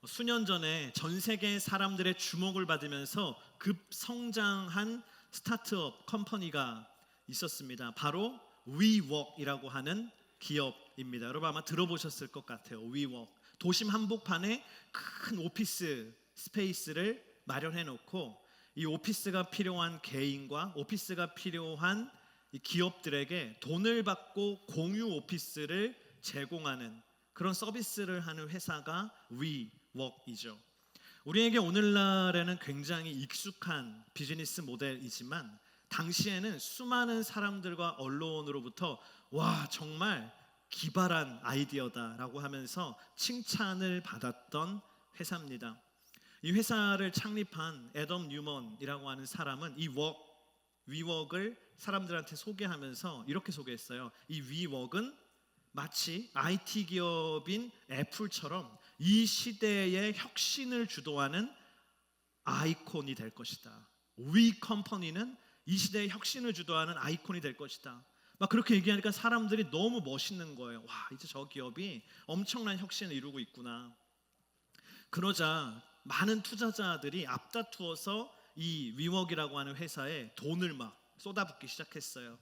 수년 전에 전 세계 사람들의 주목을 받으면서 급성장한 스타트업 컴퍼니가 있었습니다. 바로 위웍이라고 하는 기업입니다. 여러분 아마 들어보셨을 것 같아요. 위웍. 도심 한복판에 큰 오피스 스페이스를 마련해 놓고 이 오피스가 필요한 개인과 오피스가 필요한 이 기업들에게 돈을 받고 공유 오피스를 제공하는 그런 서비스를 하는 회사가 위웍이죠. 우리에게 오늘날에는 굉장히 익숙한 비즈니스 모델이지만 당시에는 수많은 사람들과 언론으로부터 와 정말 기발한 아이디어다라고 하면서 칭찬을 받았던 회사입니다. 이 회사를 창립한 애덤 뉴먼이라고 하는 사람은 이 위웍을 사람들한테 소개하면서 이렇게 소개했어요. 이 위웍은 마치 IT 기업인 애플처럼 이 시대의 혁신을 주도하는 아이콘이 될 것이다. 위 컴퍼니는 이 시대의 혁신을 주도하는 아이콘이 될 것이다. 막 그렇게 얘기하니까 사람들이 너무 멋있는 거예요. 와, 이제 저 기업이 엄청난 혁신을 이루고 있구나. 그러자 많은 투자자들이 앞다투어서 이 위웍이라고 하는 회사에 돈을 막 쏟아붓기 시작했어요.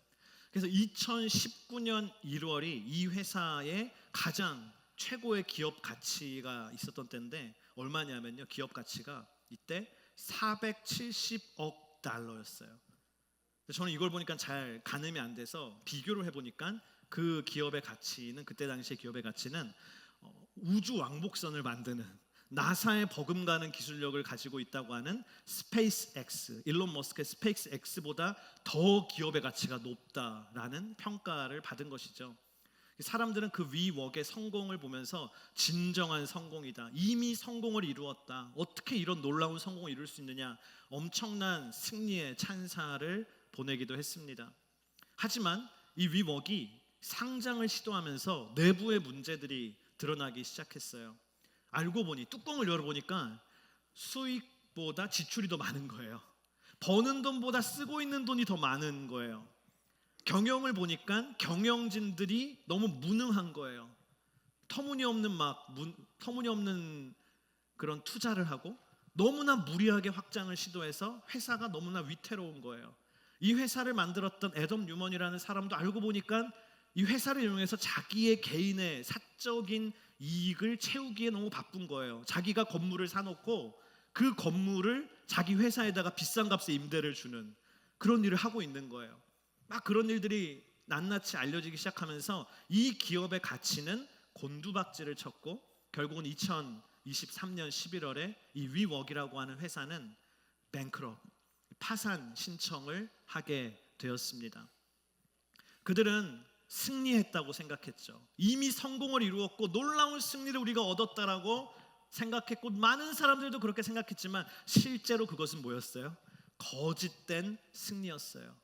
그래서 2019년 1월이 이 회사의 가장 최고의 기업 가치가 있었던 때인데 얼마냐면요. 기업 가치가 이때 470억 달러였어요. 저는 이걸 보니까 잘 가늠이 안 돼서 비교를 해보니까 그 기업의 가치는 그때 당시의 기업의 가치는 우주 왕복선을 만드는 나사에 버금가는 기술력을 가지고 있다고 하는 스페이스X, 일론 머스크의 스페이스X보다 더 기업의 가치가 높다라는 평가를 받은 것이죠. 사람들은 그 위웍의 성공을 보면서 진정한 성공이다. 이미 성공을 이루었다. 어떻게 이런 놀라운 성공을 이룰 수 있느냐. 엄청난 승리의 찬사를 보내기도 했습니다. 하지만 이 위웍이 상장을 시도하면서 내부의 문제들이 드러나기 시작했어요. 알고 보니 뚜껑을 열어보니까 수익보다 지출이 더 많은 거예요. 버는 돈보다 쓰고 있는 돈이 더 많은 거예요. 경영을 보니까 경영진들이 너무 무능한 거예요. 터무니없는 그런 투자를 하고 너무나 무리하게 확장을 시도해서 회사가 너무나 위태로운 거예요. 이 회사를 만들었던 애덤 뉴먼이라는 사람도 알고 보니까 이 회사를 이용해서 자기의 개인의 사적인 이익을 채우기에 너무 바쁜 거예요. 자기가 건물을 사놓고 그 건물을 자기 회사에다가 비싼 값에 임대를 주는 그런 일을 하고 있는 거예요. 막 그런 일들이 낱낱이 알려지기 시작하면서 이 기업의 가치는 곤두박질을 쳤고 결국은 2023년 11월에 이 위웍이라고 하는 회사는 파산 신청을 하게 되었습니다. 그들은 승리했다고 생각했죠. 이미 성공을 이루었고 놀라운 승리를 우리가 얻었다라고 생각했고 많은 사람들도 그렇게 생각했지만 실제로 그것은 뭐였어요? 거짓된 승리였어요.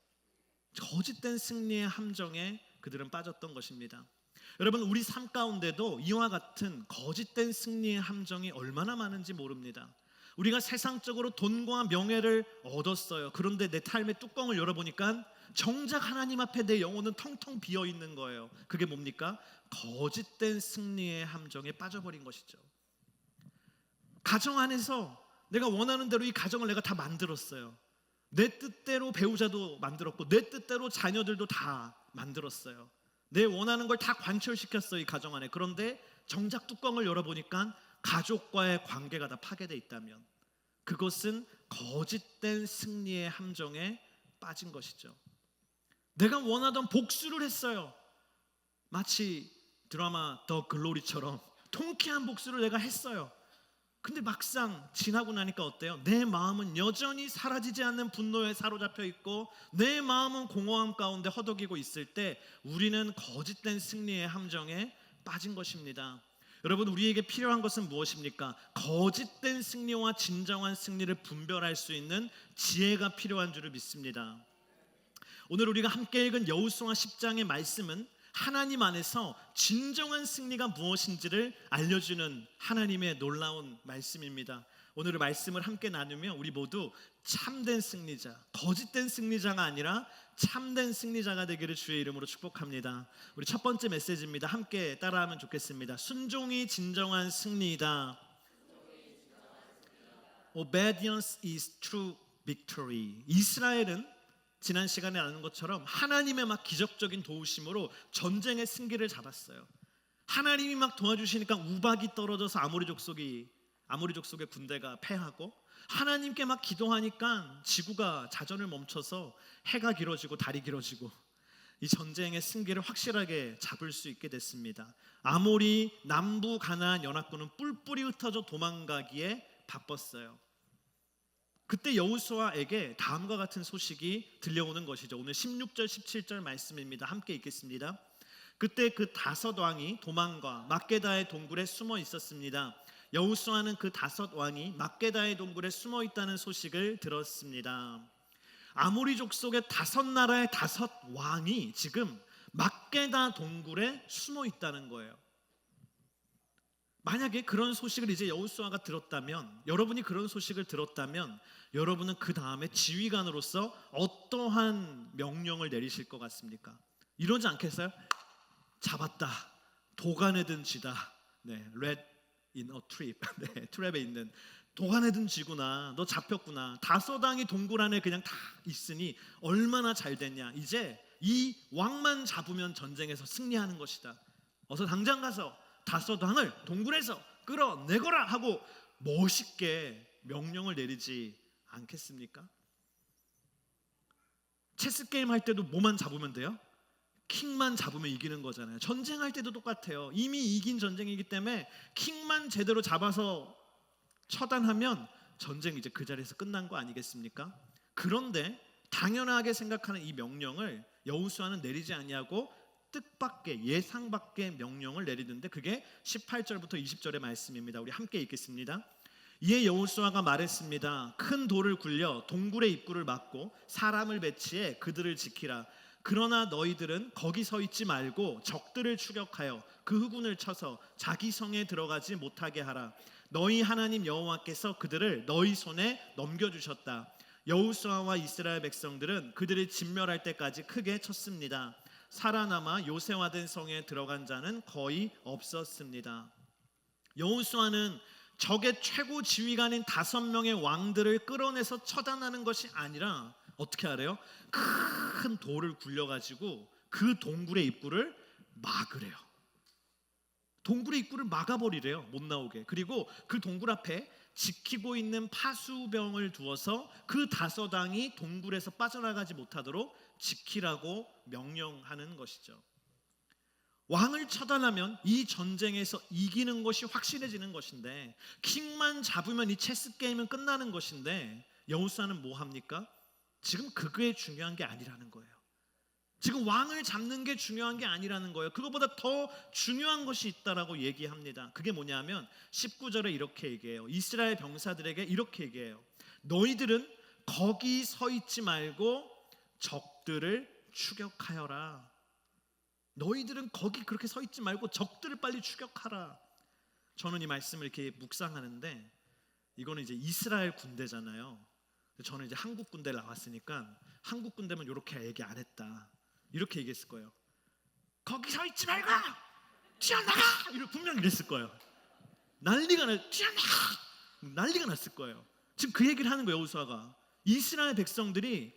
거짓된 승리의 함정에 그들은 빠졌던 것입니다. 여러분 우리 삶 가운데도 이와 같은 거짓된 승리의 함정이 얼마나 많은지 모릅니다. 우리가 세상적으로 돈과 명예를 얻었어요. 그런데 내 삶의 뚜껑을 열어보니까 정작 하나님 앞에 내 영혼은 텅텅 비어있는 거예요. 그게 뭡니까? 거짓된 승리의 함정에 빠져버린 것이죠. 가정 안에서 내가 원하는 대로 이 가정을 내가 다 만들었어요. 내 뜻대로 배우자도 만들었고 내 뜻대로 자녀들도 다 만들었어요. 내 원하는 걸 다 관철시켰어요. 이 가정 안에. 그런데 정작 뚜껑을 열어보니까 가족과의 관계가 다 파괴되어 있다면 그것은 거짓된 승리의 함정에 빠진 것이죠. 내가 원하던 복수를 했어요. 마치 드라마 더 글로리처럼 통쾌한 복수를 내가 했어요. 근데 막상 지나고 나니까 어때요? 내 마음은 여전히 사라지지 않는 분노에 사로잡혀 있고 내 마음은 공허함 가운데 허덕이고 있을 때 우리는 거짓된 승리의 함정에 빠진 것입니다. 여러분 우리에게 필요한 것은 무엇입니까? 거짓된 승리와 진정한 승리를 분별할 수 있는 지혜가 필요한 줄을 믿습니다. 오늘 우리가 함께 읽은 여호수아 10장의 말씀은 하나님 안에서 진정한 승리가 무엇인지를 알려주는 하나님의 놀라운 말씀입니다. 오늘 말씀을 함께 나누며 우리 모두 참된 승리자, 거짓된 승리자가 아니라 참된 승리자가 되기를 주의 이름으로 축복합니다. 우리 첫 번째 메시지입니다. 함께 따라하면 좋겠습니다. 순종이 진정한 승리이다. Obedience is true victory. 이스라엘은 지난 시간에 나눈 것처럼 하나님의 막 기적적인 도우심으로 전쟁의 승기를 잡았어요. 하나님이 막 도와주시니까 우박이 떨어져서 아모리 족속의 군대가 패하고, 하나님께 막 기도하니까 지구가 자전을 멈춰서 해가 길어지고 달이 길어지고, 이 전쟁의 승기를 확실하게 잡을 수 있게 됐습니다. 아모리 남부 가나안 연합군은 뿔뿔이 흩어져 도망가기에 바빴어요. 그때 여호수아에게 다음과 같은 소식이 들려오는 것이죠. 오늘 16절 17절 말씀입니다. 함께 읽겠습니다. 그때 그 5 왕이 도망과 막게다의 동굴에 숨어 있었습니다. 여호수아는 그 5 왕이 막게다의 동굴에 숨어 있다는 소식을 들었습니다. 아모리 족속의 5 나라의 5 왕이 지금 막게다 동굴에 숨어 있다는 거예요. 만약에 그런 소식을 이제 여호수아가 들었다면, 여러분이 그런 소식을 들었다면, 여러분은 그 다음에 지휘관으로서 어떠한 명령을 내리실 것 같습니까? 이러지 않겠어요? 잡았다, 도가내든 쥐다. 네, red in a trap. 네, 트랩에 있는 도가내든 쥐구나. 너 잡혔구나. 5 왕이 동굴 안에 그냥 다 있으니 얼마나 잘 됐냐. 이제 이 왕만 잡으면 전쟁에서 승리하는 것이다. 어서 당장 가서 5 왕을 동굴에서 끌어내거라 하고 멋있게 명령을 내리지 않겠습니까? 체스 게임 할 때도 뭐만 잡으면 돼요? 킹만 잡으면 이기는 거잖아요. 전쟁할 때도 똑같아요. 이미 이긴 전쟁이기 때문에 킹만 제대로 잡아서 처단하면 전쟁이 이제 그 자리에서 끝난 거 아니겠습니까? 그런데 당연하게 생각하는 이 명령을 여호수아는 내리지 아니하고 뜻밖의, 예상밖의 명령을 내리는데, 그게 18절부터 20절의 말씀입니다. 우리 함께 읽겠습니다. 이에 여호수아가 말했습니다. 큰 돌을 굴려 동굴의 입구를 막고 사람을 배치해 그들을 지키라. 그러나 너희들은 거기 서 있지 말고 적들을 추격하여 그 후군을 쳐서 자기 성에 들어가지 못하게 하라. 너희 하나님 여호와께서 그들을 너희 손에 넘겨주셨다. 여호수아와 이스라엘 백성들은 그들을 진멸할 때까지 크게 쳤습니다. 살아남아 요새화된 성에 들어간 자는 거의 없었습니다. 여호수아는 적의 최고 지휘관인 5명의 왕들을 끌어내서 처단하는 것이 아니라 어떻게 하래요? 큰 돌을 굴려가지고 그 동굴의 입구를 막으래요. 동굴의 입구를 막아버리래요. 못 나오게. 그리고 그 동굴 앞에 지키고 있는 파수병을 두어서 그 5 왕이 동굴에서 빠져나가지 못하도록 지키라고 명령하는 것이죠. 왕을 처단하면 이 전쟁에서 이기는 것이 확실해지는 것인데, 킹만 잡으면 이 체스 게임은 끝나는 것인데, 여호수아는 뭐 합니까? 지금 그게 중요한 게 아니라는 거예요. 지금 왕을 잡는 게 중요한 게 아니라는 거예요. 그것보다 더 중요한 것이 있다라고 얘기합니다. 그게 뭐냐면 19절에 이렇게 얘기해요. 이스라엘 병사들에게 이렇게 얘기해요. 너희들은 거기 서 있지 말고 적들을 추격하여라. 너희들은 거기 그렇게 서 있지 말고 적들을 빨리 추격하라. 저는 이 말씀을 이렇게 묵상하는데, 이거는 이제 이스라엘 군대잖아요. 저는 이제 한국 군대를 나왔으니까 한국 군대면 이렇게 얘기 안 했다, 이렇게 얘기했을 거예요. 거기 서 있지 말고 튀어나가! 이렇게 분명히 이랬을 거예요. 튀어나가! 난리가 났을 거예요. 지금 그 얘기를 하는 거예요. 여호수아가 이스라엘 백성들이,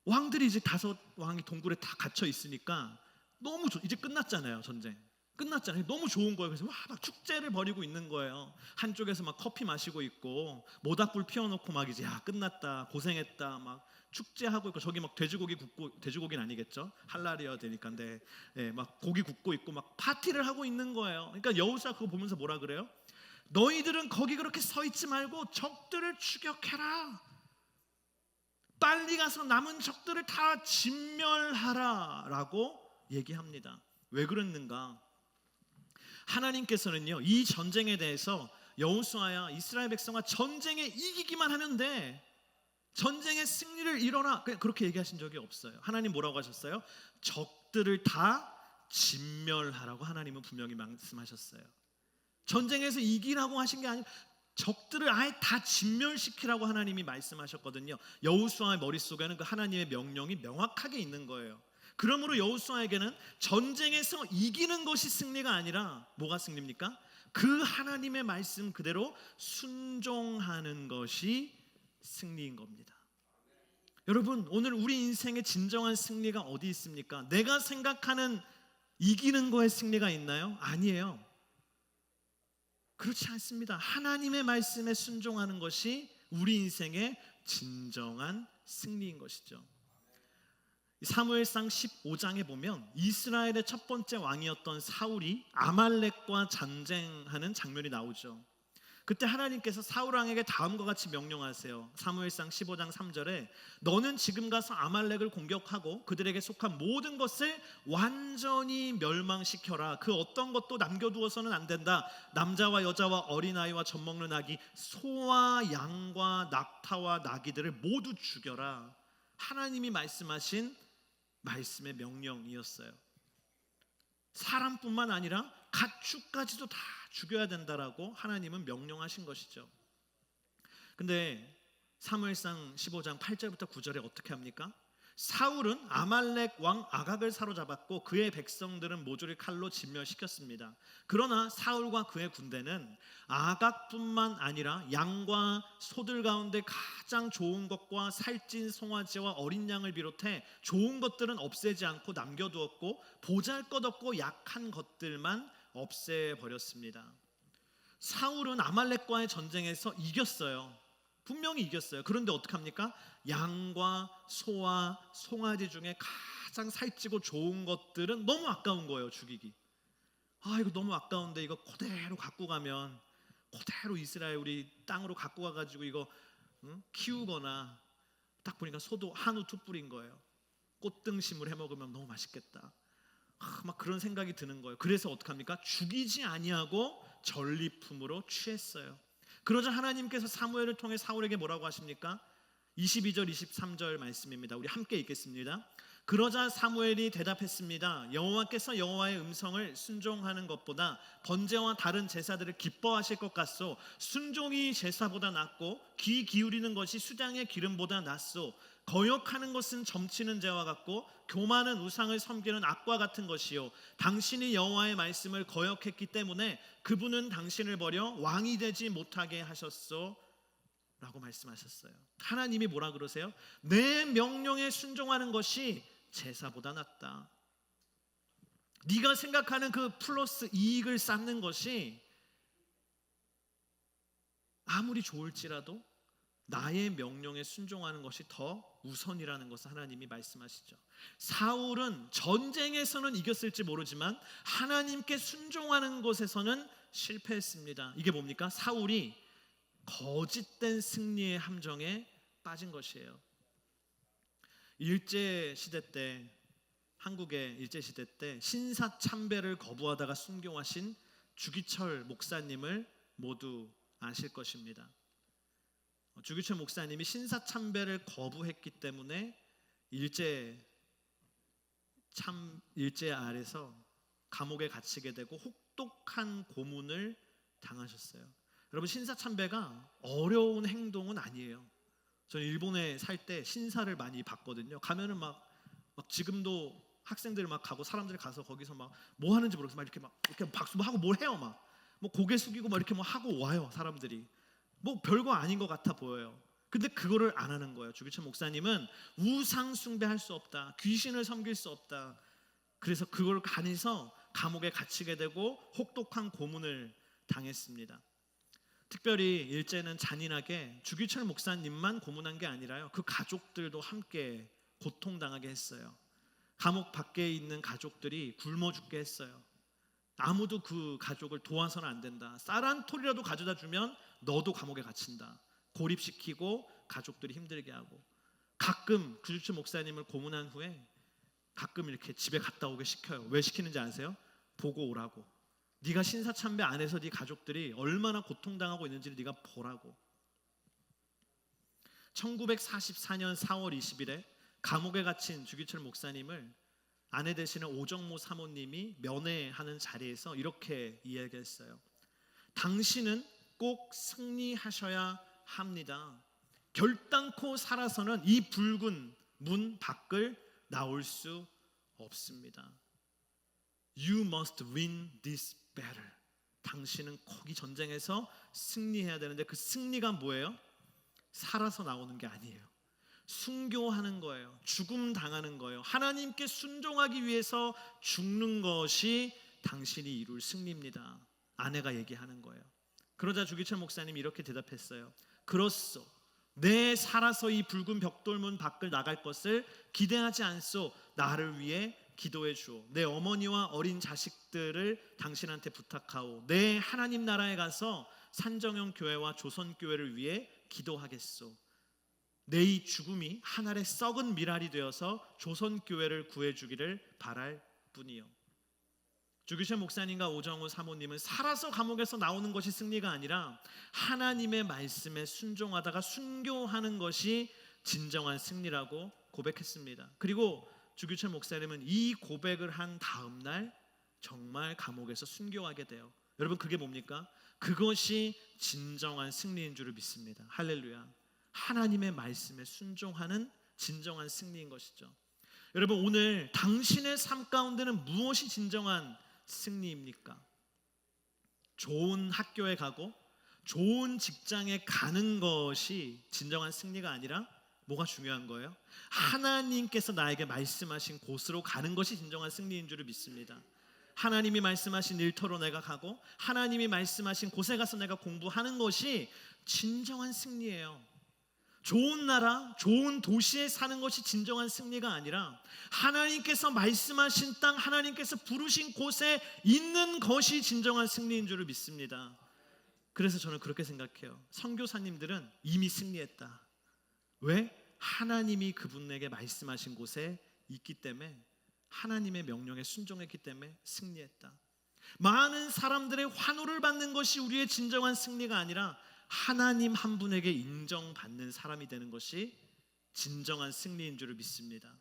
왕들이 이제 5 왕이 동굴에 다 갇혀 있으니까 너무 이제 끝났잖아요. 전쟁 끝났잖아요. 너무 좋은 거예요. 그래서 막 축제를 벌이고 있는 거예요. 한쪽에서 막 커피 마시고 있고 모닥불 피워놓고 막 이제 끝났다, 고생했다, 막 축제하고 있고, 저기 막 돼지고기 굽고, 돼지고기는 아니겠죠? 할랄이어야 되니까. 근데 막 고기 굽고 있고 막 파티를 하고 있는 거예요. 그러니까 여호수아 그거 보면서 뭐라 그래요? 너희들은 거기 그렇게 서 있지 말고 적들을 추격해라. 빨리 가서 남은 적들을 다 진멸하라라고 얘기합니다. 왜 그랬는가? 하나님께서는요, 이 전쟁에 대해서 여호수아야 이스라엘 백성아 전쟁에 이기기만 하면 돼, 전쟁의 승리를 이뤄라, 그렇게 얘기하신 적이 없어요. 하나님 뭐라고 하셨어요? 적들을 다 진멸하라고 하나님은 분명히 말씀하셨어요. 전쟁에서 이기라고 하신 게 아니고 적들을 아예 다 진멸시키라고 하나님이 말씀하셨거든요. 여호수아의 머릿속에는 그 하나님의 명령이 명확하게 있는 거예요. 그러므로 여호수아에게는 전쟁에서 이기는 것이 승리가 아니라 뭐가 승리입니까? 그 하나님의 말씀 그대로 순종하는 것이 승리인 겁니다. 여러분, 오늘 우리 인생의 진정한 승리가 어디 있습니까? 내가 생각하는 이기는 거에 승리가 있나요? 아니에요. 그렇지 않습니다. 하나님의 말씀에 순종하는 것이 우리 인생의 진정한 승리인 것이죠. 사무엘상 15장에 보면 이스라엘의 첫 번째 왕이었던 사울이 아말렉과 전쟁하는 장면이 나오죠. 그때 하나님께서 사울 왕에게 다음과 같이 명령하세요. 사무엘상 15장 3절에 너는 지금 가서 아말렉을 공격하고 그들에게 속한 모든 것을 완전히 멸망시켜라. 그 어떤 것도 남겨두어서는 안 된다. 남자와 여자와 어린아이와 젖먹는 아기, 소와 양과 낙타와 나귀들을 모두 죽여라. 하나님이 말씀하신 말씀의 명령이었어요. 사람뿐만 아니라 가축까지도 다 죽여야 된다라고 하나님은 명령하신 것이죠. 근데 사무엘상 15장 8절부터 9절에 어떻게 합니까? 사울은 아말렉 왕 아각을 사로잡았고 그의 백성들은 모조리 칼로 진멸시켰습니다. 그러나 사울과 그의 군대는 아각뿐만 아니라 양과 소들 가운데 가장 좋은 것과 살찐 송아지와 어린 양을 비롯해 좋은 것들은 없애지 않고 남겨두었고 보잘것없고 약한 것들만 없애버렸습니다. 사울은 아말렉과의 전쟁에서 이겼어요. 분명히 이겼어요. 그런데 어떡합니까? 양과 소와 송아지 중에 가장 살찌고 좋은 것들은 너무 아까운 거예요. 죽이기. 이거 너무 아까운데 이거 그대로 갖고 가면 그대로 이스라엘 우리 땅으로 갖고 가가지고 이거 키우거나 딱 보니까 소도 한우 두 뿔인 거예요. 꽃등심을 해 먹으면 너무 맛있겠다. 막 그런 생각이 드는 거예요. 그래서 어떡합니까? 죽이지 아니하고 전리품으로 취했어요. 그러자 하나님께서 사무엘을 통해 사울에게 뭐라고 하십니까? 22절 23절 말씀입니다. 우리 함께 읽겠습니다. 그러자 사무엘이 대답했습니다. 여호와께서 여호와의 음성을 순종하는 것보다 번제와 다른 제사들을 기뻐하실 것 같소. 순종이 제사보다 낫고 귀 기울이는 것이 수장의 기름보다 낫소. 거역하는 것은 점치는 죄와 같고 교만은 우상을 섬기는 악과 같은 것이요 당신이 여호와의 말씀을 거역했기 때문에 그분은 당신을 버려 왕이 되지 못하게 하셨소 라고 말씀하셨어요. 하나님이 뭐라 그러세요? 내 명령에 순종하는 것이 제사보다 낫다. 네가 생각하는 그 플러스 이익을 쌓는 것이 아무리 좋을지라도 나의 명령에 순종하는 것이 더 우선이라는 것을 하나님이 말씀하시죠. 사울은 전쟁에서는 이겼을지 모르지만 하나님께 순종하는 것에서는 실패했습니다. 이게 뭡니까? 사울이 거짓된 승리의 함정에 빠진 것이에요. 일제시대 때, 한국의 일제시대 때 신사참배를 거부하다가 순교하신 주기철 목사님을 모두 아실 것입니다. 주기철 목사님이 신사참배를 거부했기 때문에 일제 아래서 감옥에 갇히게 되고 혹독한 고문을 당하셨어요. 여러분, 신사참배가 어려운 행동은 아니에요. 저는 일본에 살 때 신사를 많이 봤거든요. 가면은 막 지금도 학생들 막 가고 사람들이 가서 거기서 막 뭐 하는지 모르겠어. 막 이렇게 박수 하고 뭘 해요. 막 뭐 고개 숙이고 막 이렇게 뭐 하고 와요. 사람들이. 뭐 별거 아닌 것 같아 보여요. 근데 그거를 안 하는 거예요. 주기철 목사님은 우상 숭배할 수 없다. 귀신을 섬길 수 없다. 그래서 그걸 간해서 감옥에 갇히게 되고 혹독한 고문을 당했습니다. 특별히 일제는 잔인하게 주기철 목사님만 고문한 게 아니라요. 그 가족들도 함께 고통당하게 했어요. 감옥 밖에 있는 가족들이 굶어 죽게 했어요. 아무도 그 가족을 도와서는 안 된다. 쌀 한 톨이라도 가져다 주면 너도 감옥에 갇힌다. 고립시키고 가족들이 힘들게 하고 가끔 주기철 목사님을 고문한 후에 가끔 이렇게 집에 갔다 오게 시켜요. 왜 시키는지 아세요? 보고 오라고. 네가 신사참배 안에서 네 가족들이 얼마나 고통당하고 있는지를 네가 보라고. 1944년 4월 20일에 감옥에 갇힌 주기철 목사님을 아내 되시는 오정모 사모님이 면회하는 자리에서 이렇게 이야기했어요. 당신은 꼭 승리하셔야 합니다. 결단코 살아서는 이 붉은 문 밖을 나올 수 없습니다. You must win this battle. 당신은 거기 전쟁에서 승리해야 되는데 그 승리가 뭐예요? 살아서 나오는 게 아니에요. 순교하는 거예요. 죽음 당하는 거예요. 하나님께 순종하기 위해서 죽는 것이 당신이 이룰 승리입니다. 아내가 얘기하는 거예요. 그러자 주기철 목사님이 이렇게 대답했어요. 그렇소. 내 살아서 이 붉은 벽돌문 밖을 나갈 것을 기대하지 않소. 나를 위해 기도해 주오. 내 어머니와 어린 자식들을 당신한테 부탁하오. 내 하나님 나라에 가서 산정형 교회와 조선 교회를 위해 기도하겠소. 내 이 죽음이 한 알의 썩은 미랄이 되어서 조선 교회를 구해 주기를 바랄 뿐이요. 주기철 목사님과 오정우 사모님은 살아서 감옥에서 나오는 것이 승리가 아니라 하나님의 말씀에 순종하다가 순교하는 것이 진정한 승리라고 고백했습니다. 그리고 주기철 목사님은 이 고백을 한 다음 날 정말 감옥에서 순교하게 돼요. 여러분, 그게 뭡니까? 그것이 진정한 승리인 줄을 믿습니다. 할렐루야. 하나님의 말씀에 순종하는 진정한 승리인 것이죠. 여러분, 오늘 당신의 삶 가운데는 무엇이 진정한 승리입니까? 좋은 학교에 가고 좋은 직장에 가는 것이 진정한 승리가 아니라 뭐가 중요한 거예요? 하나님께서 나에게 말씀하신 곳으로 가는 것이 진정한 승리인 줄을 믿습니다. 하나님이 말씀하신 일터로 내가 가고 하나님이 말씀하신 곳에 가서 내가 공부하는 것이 진정한 승리예요. 좋은 나라, 좋은 도시에 사는 것이 진정한 승리가 아니라 하나님께서 말씀하신 땅, 하나님께서 부르신 곳에 있는 것이 진정한 승리인 줄을 믿습니다. 그래서 저는 그렇게 생각해요. 선교사님들은 이미 승리했다. 왜? 하나님이 그분에게 말씀하신 곳에 있기 때문에, 하나님의 명령에 순종했기 때문에 승리했다. 많은 사람들의 환호를 받는 것이 우리의 진정한 승리가 아니라 하나님 한 분에게 인정받는 사람이 되는 것이 진정한 승리인 줄을 믿습니다.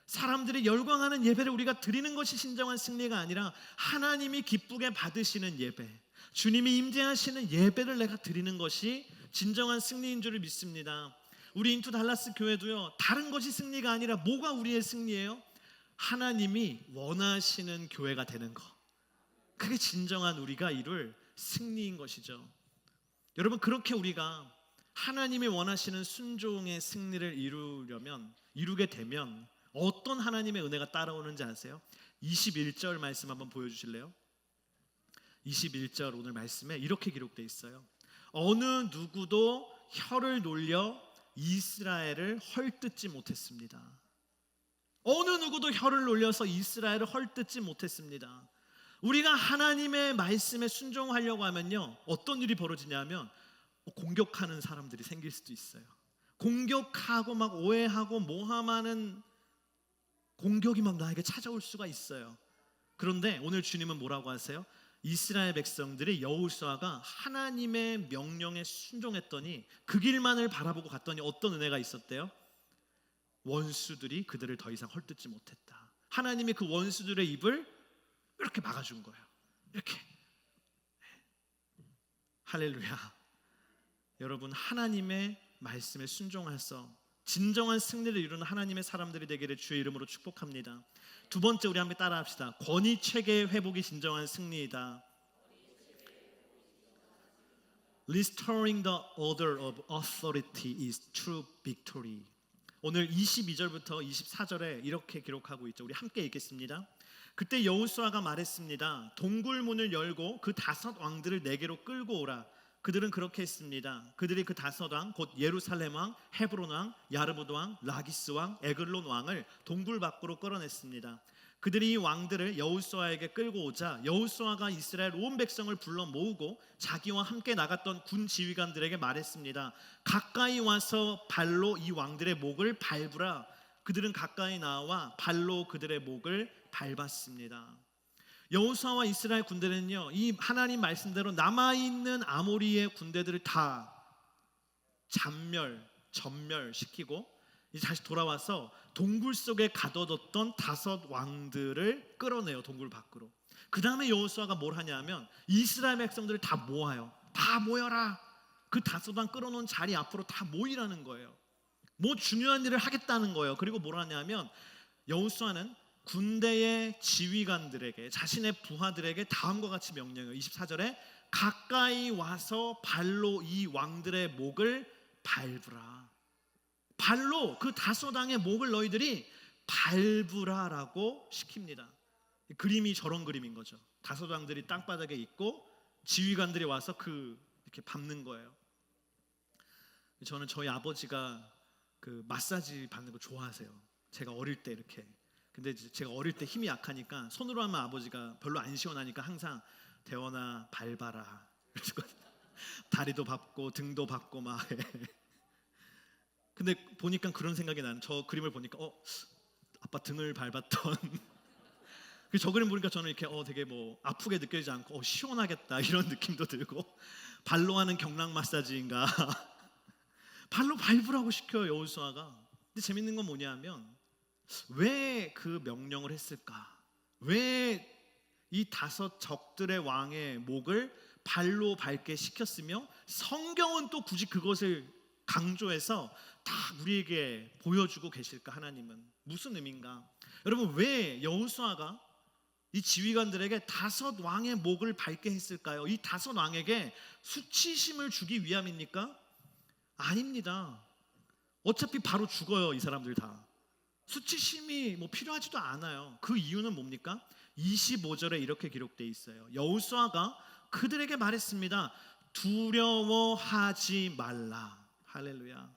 사람들이 열광하는 예배를 우리가 드리는 것이 진정한 승리가 아니라 하나님이 기쁘게 받으시는 예배, 주님이 임재하시는 예배를 내가 드리는 것이 진정한 승리인 줄을 믿습니다. 우리 인투 달라스 교회도요, 다른 것이 승리가 아니라 뭐가 우리의 승리예요? 하나님이 원하시는 교회가 되는 것, 그게 진정한 우리가 이룰 승리인 것이죠. 여러분, 그렇게 우리가 하나님이 원하시는 순종의 승리를 이루게 되면 어떤 하나님의 은혜가 따라오는지 아세요? 21절 말씀 한번 보여주실래요? 21절 오늘 말씀에 이렇게 기록되어 있어요. 어느 누구도 혀를 놀려 이스라엘을 헐뜯지 못했습니다. 어느 누구도 혀를 놀려서 이스라엘을 헐뜯지 못했습니다. 우리가 하나님의 말씀에 순종하려고 하면요, 어떤 일이 벌어지냐면 공격하는 사람들이 생길 수도 있어요. 공격하고 막 오해하고 모함하는 공격이 막 나에게 찾아올 수가 있어요. 그런데 오늘 주님은 뭐라고 하세요? 이스라엘 백성들이 여호수아가 하나님의 명령에 순종했더니 그 길만을 바라보고 갔더니 어떤 은혜가 있었대요? 원수들이 그들을 더 이상 헐뜯지 못했다. 하나님이 그 원수들의 입을 이렇게 막아준 거예요. 이렇게. 할렐루야. 여러분, 하나님의 말씀에 순종해서 진정한 승리를 이루는 하나님의 사람들이 되기를 주의 이름으로 축복합니다. 두 번째, 우리 함께 따라합시다. 권위 체계의 회복이 진정한 승리이다. Restoring the order of authority is true victory. 오늘 22절부터 24절에 이렇게 기록하고 있죠. 우리 함께 읽겠습니다. 그때 여호수아가 말했습니다. 동굴문을 열고 그 5 왕들을 내게로 끌고 오라. 그들은 그렇게 했습니다. 그들이 그 5 왕, 곧 예루살렘 왕, 헤브론 왕, 야르무드 왕, 라기스 왕, 에글론 왕을 동굴 밖으로 끌어냈습니다. 그들이 이 왕들을 여호수아에게 끌고 오자 여호수아가 이스라엘 온 백성을 불러 모으고 자기와 함께 나갔던 군 지휘관들에게 말했습니다. 가까이 와서 발로 이 왕들의 목을 밟으라. 그들은 가까이 나와 발로 그들의 목을 밟았습니다. 여호수아와 이스라엘 군대는요, 이 하나님 말씀대로 남아있는 아모리의 군대들을 다 전멸시키고 이제 다시 돌아와서 동굴 속에 가둬뒀던 5 왕들을 끌어내요. 동굴 밖으로. 그 다음에 여호수아가 뭘 하냐면 이스라엘 백성들을 다 모아요. 다 모여라. 그 5 왕 끌어놓은 자리 앞으로 다 모이라는 거예요. 뭐 중요한 일을 하겠다는 거예요. 그리고 뭘 하냐면 여호수아는 군대의 지휘관들에게, 자신의 부하들에게 다음과 같이 명령해요. 24절에 가까이 와서 발로 이 왕들의 목을 밟으라. 발로 그 다섯 왕의 목을 너희들이 밟으라라고 시킵니다. 그림이 저런 그림인 거죠. 다섯 왕들이 땅바닥에 있고 지휘관들이 와서 이렇게 밟는 거예요. 저는 저희 아버지가 그 마사지 받는 거 좋아하세요. 제가 어릴 때 이렇게. 근데 제가 어릴 때 힘이 약하니까 손으로 하면 아버지가 별로 안 시원하니까 항상 대원아 밟아라. 다리도 밟고 등도 밟고 막. 근데 보니까 그런 생각이 나는, 저 그림을 보니까 아빠 등을 밟았던 저 그림 보니까 저는 이렇게 되게 뭐 아프게 느껴지지 않고 시원하겠다 이런 느낌도 들고, 발로 하는 경락 마사지인가 발로 밟으라고 시켜요 여호수아가. 근데 재밌는 건 뭐냐면 왜 그 명령을 했을까? 왜 이 다섯 적들의 왕의 목을 발로 밟게 시켰으며 성경은 또 굳이 그것을 강조해서 다 우리에게 보여주고 계실까? 하나님은 무슨 의미인가? 여러분, 왜 여호수아가 이 지휘관들에게 다섯 왕의 목을 밟게 했을까요? 이 다섯 왕에게 수치심을 주기 위함입니까? 아닙니다. 어차피 바로 죽어요 이 사람들 다. 수치심이 뭐 필요하지도 않아요. 그 이유는 뭡니까? 25절에 이렇게 기록되어 있어요. 여호수아가 그들에게 말했습니다. 두려워하지 말라. 할렐루야.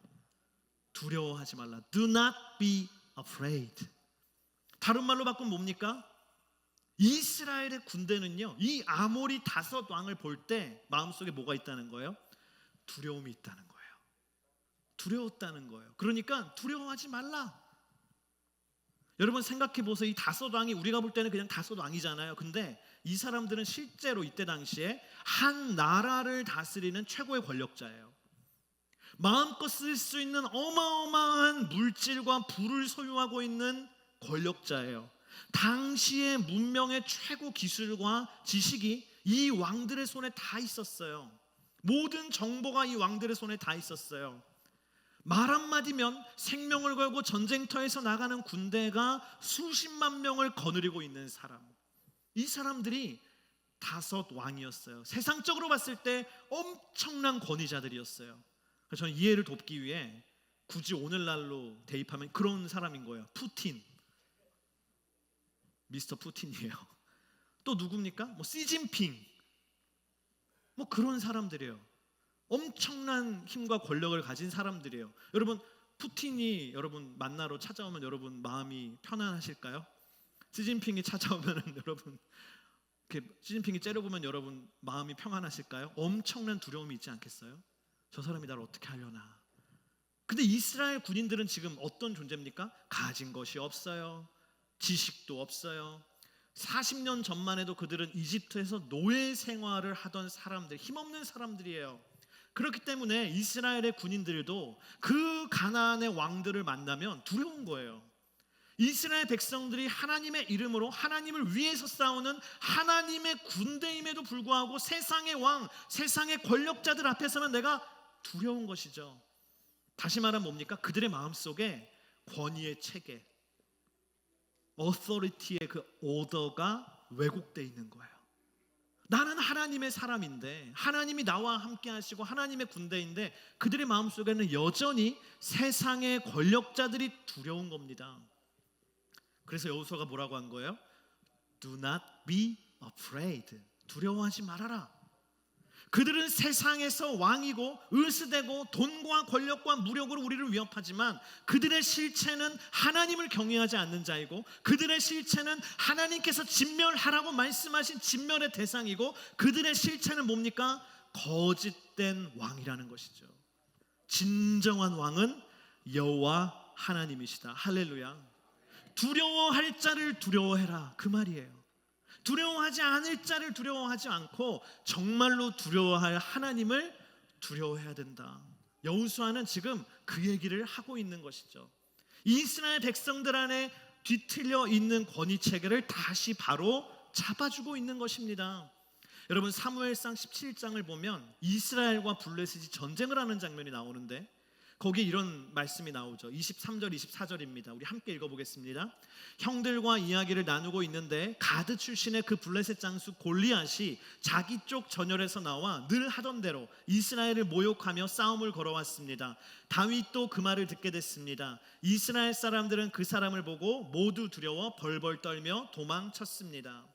두려워하지 말라. Do not be afraid. 다른 말로 바꾸면 뭡니까? 이스라엘의 군대는요, 이 아모리 다섯 왕을 볼 때 마음속에 뭐가 있다는 거예요? 두려움이 있다는 거예요. 두려웠다는 거예요. 그러니까 두려워하지 말라. 여러분 생각해 보세요. 이 다섯 왕이 우리가 볼 때는 그냥 다섯 왕이잖아요. 근데 이 사람들은 실제로 이때 당시에 한 나라를 다스리는 최고의 권력자예요. 마음껏 쓸 수 있는 어마어마한 물질과 부를 소유하고 있는 권력자예요. 당시의 문명의 최고 기술과 지식이 이 왕들의 손에 다 있었어요. 모든 정보가 이 왕들의 손에 다 있었어요. 말 한마디면 생명을 걸고 전쟁터에서 나가는 군대가 수십만 명을 거느리고 있는 사람. 이 사람들이 다섯 왕이었어요. 세상적으로 봤을 때 엄청난 권위자들이었어요. 그래서 저는 이해를 돕기 위해 굳이 오늘날로 대입하면 그런 사람인 거예요. 푸틴, 미스터 푸틴이에요. 또 누굽니까? 뭐 시진핑, 뭐 그런 사람들이에요. 엄청난 힘과 권력을 가진 사람들이에요. 여러분, 푸틴이 여러분 만나러 찾아오면 여러분 마음이 편안하실까요? 시진핑이 찾아오면 여러분 이렇게 시진핑이 째려보면 여러분 마음이 평안하실까요? 엄청난 두려움이 있지 않겠어요? 저 사람이 나를 어떻게 하려나. 근데 이스라엘 군인들은 지금 어떤 존재입니까? 가진 것이 없어요. 지식도 없어요. 40년 전만 해도 그들은 이집트에서 노예 생활을 하던 사람들, 힘없는 사람들이에요. 그렇기 때문에 이스라엘의 군인들도 그 가나안의 왕들을 만나면 두려운 거예요. 이스라엘 백성들이 하나님의 이름으로 하나님을 위해서 싸우는 하나님의 군대임에도 불구하고 세상의 왕, 세상의 권력자들 앞에서는 내가 두려운 것이죠. 다시 말하면 뭡니까? 그들의 마음속에 권위의 체계, authority의 그 오더가 왜곡되어 있는 거예요. 나는 하나님의 사람인데, 하나님이 나와 함께 하시고 하나님의 군대인데 그들의 마음속에는 여전히 세상의 권력자들이 두려운 겁니다. 그래서 여호수아가 뭐라고 한 거예요? Do not be afraid. 두려워하지 말아라. 그들은 세상에서 왕이고 으스대고 돈과 권력과 무력으로 우리를 위협하지만 그들의 실체는 하나님을 경외하지 않는 자이고, 그들의 실체는 하나님께서 진멸하라고 말씀하신 진멸의 대상이고, 그들의 실체는 뭡니까? 거짓된 왕이라는 것이죠. 진정한 왕은 여호와 하나님이시다. 할렐루야. 두려워할 자를 두려워해라, 그 말이에요. 두려워하지 않을 자를 두려워하지 않고 정말로 두려워할 하나님을 두려워해야 된다. 여호수아는 지금 그 얘기를 하고 있는 것이죠. 이스라엘 백성들 안에 뒤틀려 있는 권위 체계를 다시 바로 잡아주고 있는 것입니다. 여러분, 사무엘상 17장을 보면 이스라엘과 블레셋이 전쟁을 하는 장면이 나오는데 거기에 이런 말씀이 나오죠. 23절 24절입니다. 우리 함께 읽어보겠습니다. 형들과 이야기를 나누고 있는데 가드 출신의 그 블레셋 장수 골리앗이 자기 쪽 전열에서 나와 늘 하던 대로 이스라엘을 모욕하며 싸움을 걸어왔습니다. 다윗도 그 말을 듣게 됐습니다. 이스라엘 사람들은 그 사람을 보고 모두 두려워 벌벌 떨며 도망쳤습니다.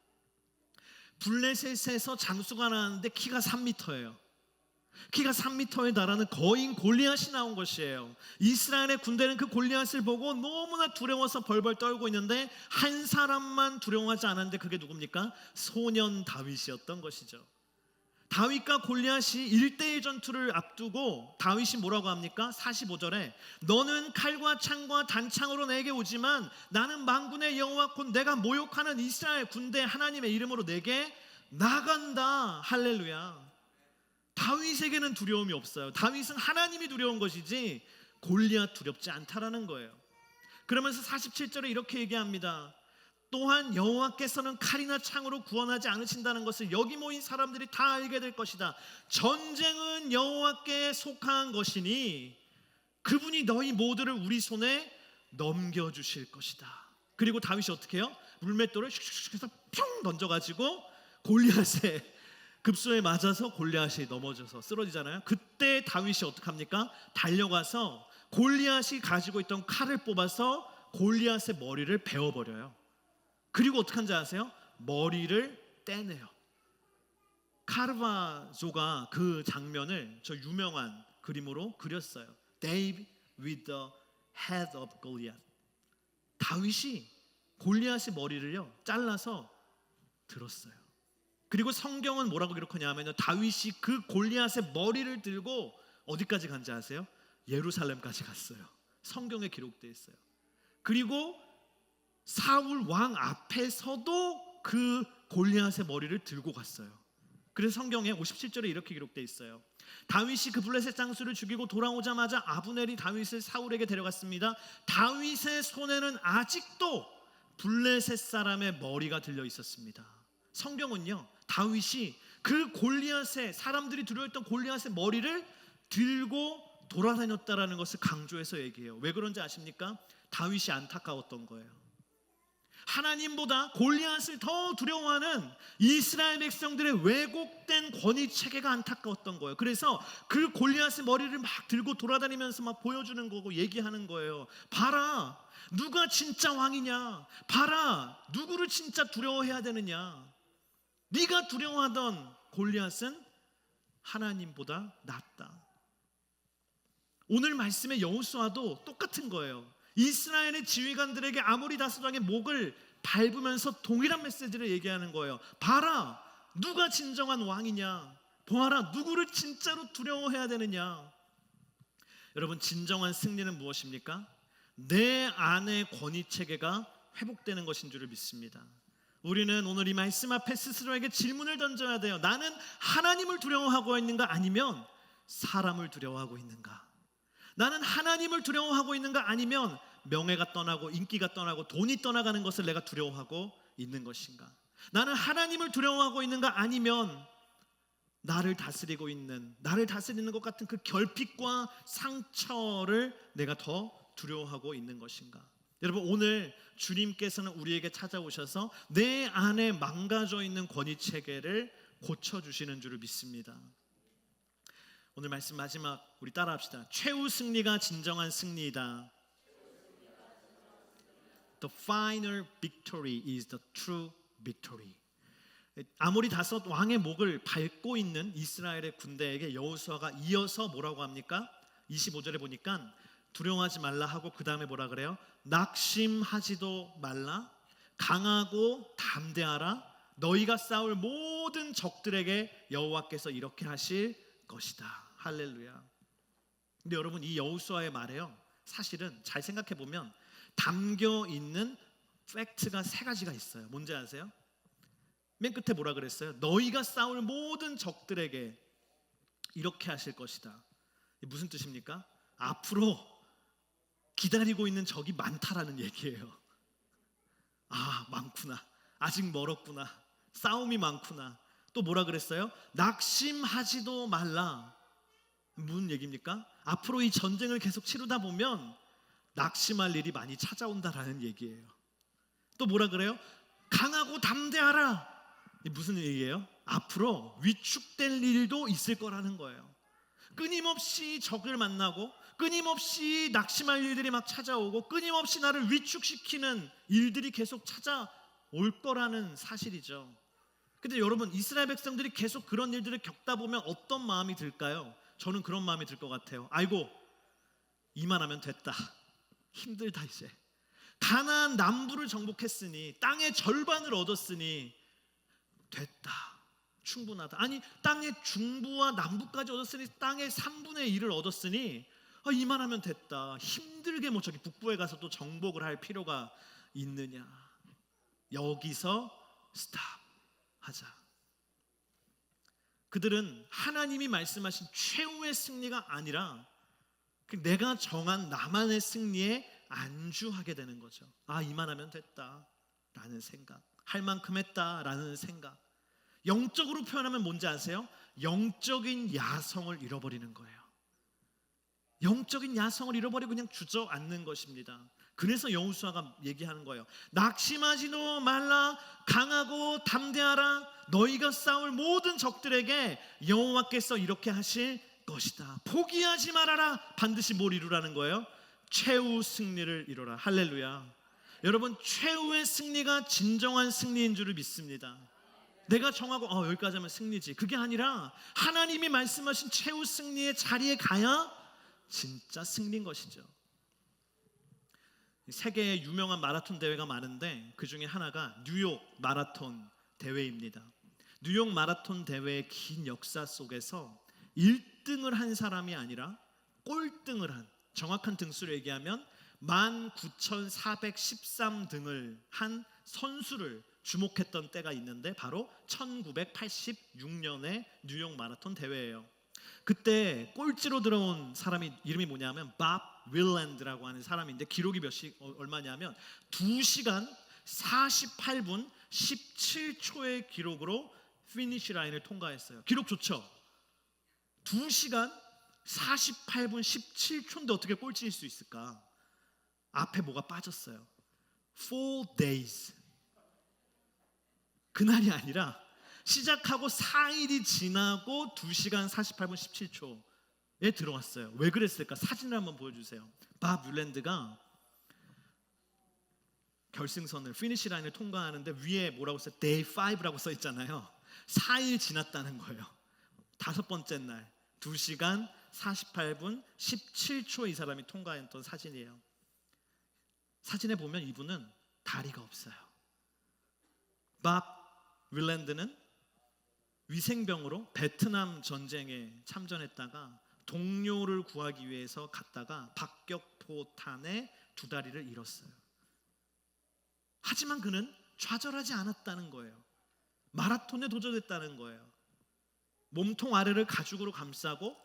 블레셋에서 장수가 나왔는데 키가 3m예요. 키가 3m에 달하는 거인 골리앗이 나온 것이에요. 이스라엘의 군대는 그 골리앗을 보고 너무나 두려워서 벌벌 떨고 있는데 한 사람만 두려워하지 않았는데 그게 누굽니까? 소년 다윗이었던 것이죠. 다윗과 골리앗이 1대1 전투를 앞두고 다윗이 뭐라고 합니까? 45절에 너는 칼과 창과 단창으로 내게 오지만 나는 만군의 여호와 곧 내가 모욕하는 이스라엘 군대 하나님의 이름으로 내게 나간다. 할렐루야. 다윗에게는 두려움이 없어요. 다윗은 하나님이 두려운 것이지 골리앗 두렵지 않다라는 거예요. 그러면서 47절에 이렇게 얘기합니다. 또한 여호와께서는 칼이나 창으로 구원하지 않으신다는 것을 여기 모인 사람들이 다 알게 될 것이다. 전쟁은 여호와께 속한 것이니 그분이 너희 모두를 우리 손에 넘겨주실 것이다. 그리고 다윗이 어떻게 해요? 물맷돌을 슉슉슉 해서 평 던져가지고 골리앗의 급소에 맞아서 골리앗이 넘어져서 쓰러지잖아요. 그때 다윗이 어떡합니까? 달려가서 골리앗이 가지고 있던 칼을 뽑아서 골리앗의 머리를 베어버려요. 그리고 어떡한지 아세요? 머리를 떼내요. 카르바조가 그 장면을 저 유명한 그림으로 그렸어요. David with the head of Goliath. 다윗이 골리앗의 머리를요 잘라서 들었어요. 그리고 성경은 뭐라고 기록하냐면요, 다윗이 그 골리앗의 머리를 들고 어디까지 간지 아세요? 예루살렘까지 갔어요. 성경에 기록되어 있어요. 그리고 사울 왕 앞에서도 그 골리앗의 머리를 들고 갔어요. 그래서 성경에 57절에 이렇게 기록되어 있어요. 다윗이 그 블레셋 장수를 죽이고 돌아오자마자 아브넬이 다윗을 사울에게 데려갔습니다. 다윗의 손에는 아직도 블레셋 사람의 머리가 들려 있었습니다. 성경은요, 다윗이 그 골리앗의, 사람들이 두려워했던 골리앗의 머리를 들고 돌아다녔다라는 것을 강조해서 얘기해요. 왜 그런지 아십니까? 다윗이 안타까웠던 거예요. 하나님보다 골리앗을 더 두려워하는 이스라엘 백성들의 왜곡된 권위 체계가 안타까웠던 거예요. 그래서 그 골리앗의 머리를 막 들고 돌아다니면서 막 보여주는 거고 얘기하는 거예요. 봐라, 누가 진짜 왕이냐? 봐라, 누구를 진짜 두려워해야 되느냐? 네가 두려워하던 골리앗은 하나님보다 낫다. 오늘 말씀의 여호수아도 똑같은 거예요. 이스라엘의 지휘관들에게 아모리 다스왕의 목을 밟으면서 동일한 메시지를 얘기하는 거예요. 봐라, 누가 진정한 왕이냐? 보아라, 누구를 진짜로 두려워해야 되느냐? 여러분, 진정한 승리는 무엇입니까? 내 안의 권위 체계가 회복되는 것인 줄을 믿습니다. 우리는 오늘 이 말씀 앞에 스스로에게 질문을 던져야 돼요. 나는 하나님을 두려워하고 있는가, 아니면 사람을 두려워하고 있는가? 나는 하나님을 두려워하고 있는가, 아니면 명예가 떠나고 인기가 떠나고 돈이 떠나가는 것을 내가 두려워하고 있는 것인가? 나는 하나님을 두려워하고 있는가, 아니면 나를 다스리고 있는, 나를 다스리는 것 같은 그 결핍과 상처를 내가 더 두려워하고 있는 것인가? 여러분, 오늘 주님께서는 우리에게 찾아오셔서 내 안에 망가져 있는 권위 체계를 고쳐주시는 줄을 믿습니다. 오늘 말씀 마지막 우리 따라합시다. 최후 승리가 진정한 승리이다. The final victory is the true victory. 아모리 다섯 왕의 목을 밟고 있는 이스라엘의 군대에게 여호수아가 이어서 뭐라고 합니까? 25절에 보니까 두려워하지 말라 하고 그 다음에 뭐라 그래요? 낙심하지도 말라, 강하고 담대하라. 너희가 싸울 모든 적들에게 여호와께서 이렇게 하실 것이다. 할렐루야. 근데 여러분, 이 여호수아의 말에요, 사실은 잘 생각해 보면 담겨 있는 팩트가 세 가지가 있어요. 뭔지 아세요? 맨 끝에 뭐라 그랬어요? 너희가 싸울 모든 적들에게 이렇게 하실 것이다. 무슨 뜻입니까? 앞으로 기다리고 있는 적이 많다라는 얘기예요. 아, 많구나. 아직 멀었구나. 싸움이 많구나. 또 뭐라 그랬어요? 낙심하지도 말라. 무슨 얘기입니까? 앞으로 이 전쟁을 계속 치르다 보면 낙심할 일이 많이 찾아온다라는 얘기예요. 또 뭐라 그래요? 강하고 담대하라. 이게 무슨 얘기예요? 앞으로 위축될 일도 있을 거라는 거예요. 끊임없이 적을 만나고 끊임없이 낙심할 일들이 막 찾아오고 끊임없이 나를 위축시키는 일들이 계속 찾아올 거라는 사실이죠. 근데 여러분, 이스라엘 백성들이 계속 그런 일들을 겪다 보면 어떤 마음이 들까요? 저는 그런 마음이 들 것 같아요. 아이고, 이만하면 됐다. 힘들다 이제. 가나안 남부를 정복했으니, 땅의 절반을 얻었으니 됐다. 충분하다. 아니, 땅의 중부와 남부까지 얻었으니, 땅의 3분의 1을 얻었으니 이만하면 됐다. 힘들게 뭐 저기 북부에 가서 또 정복을 할 필요가 있느냐. 여기서 스탑 하자. 그들은 하나님이 말씀하신 최후의 승리가 아니라 내가 정한 나만의 승리에 안주하게 되는 거죠. 이만하면 됐다 라는 생각, 할 만큼 했다 라는 생각. 영적으로 표현하면 뭔지 아세요? 영적인 야성을 잃어버리는 거예요. 영적인 야성을 잃어버리고 그냥 주저앉는 것입니다. 그래서 여호수아가 얘기하는 거예요. 낙심하지도 말라. 강하고 담대하라. 너희가 싸울 모든 적들에게 여호와께서 이렇게 하실 것이다. 포기하지 말아라. 반드시 뭘 이루라는 거예요? 최후 승리를 이루라. 할렐루야. 여러분, 최후의 승리가 진정한 승리인 줄을 믿습니다. 내가 정하고 여기까지 하면 승리지, 그게 아니라 하나님이 말씀하신 최후 승리의 자리에 가야 진짜 승리인 것이죠. 세계에 유명한 마라톤 대회가 많은데 그 중에 하나가 뉴욕 마라톤 대회입니다. 뉴욕 마라톤 대회의 긴 역사 속에서 1등을 한 사람이 아니라 꼴등을 한, 정확한 등수를 얘기하면 19,413등을 한 선수를 주목했던 때가 있는데 바로 1986년의 뉴욕 마라톤 대회예요. 그때 꼴찌로 들어온 사람이 이름이 뭐냐면 밥 윌랜드라고 하는 사람인데, 기록이 얼마냐면 2시간 48분 17초의 기록으로 피니시 라인을 통과했어요. 기록 좋죠? 2시간 48분 17초인데 어떻게 꼴찌일 수 있을까? 앞에 뭐가 빠졌어요. 4 days. 그날이 아니라 시작하고 4일이 지나고 2시간 48분 17초에 들어왔어요. 왜 그랬을까? 사진을 한번 보여주세요. 밥 윌랜드가 결승선을, 피니시 라인을 통과하는데 위에 뭐라고 써요? Day 5라고 써 있잖아요. 4일 지났다는 거예요. 5번째 날 2시간 48분 17초 이 사람이 통과했던 사진이에요. 사진에 보면 이분은 다리가 없어요. 밥 윌랜드는 위생병으로 베트남 전쟁에 참전했다가 동료를 구하기 위해서 갔다가 박격포탄에 2다리를 잃었어요. 하지만 그는 좌절하지 않았다는 거예요. 마라톤에 도전했다는 거예요. 몸통 아래를 가죽으로 감싸고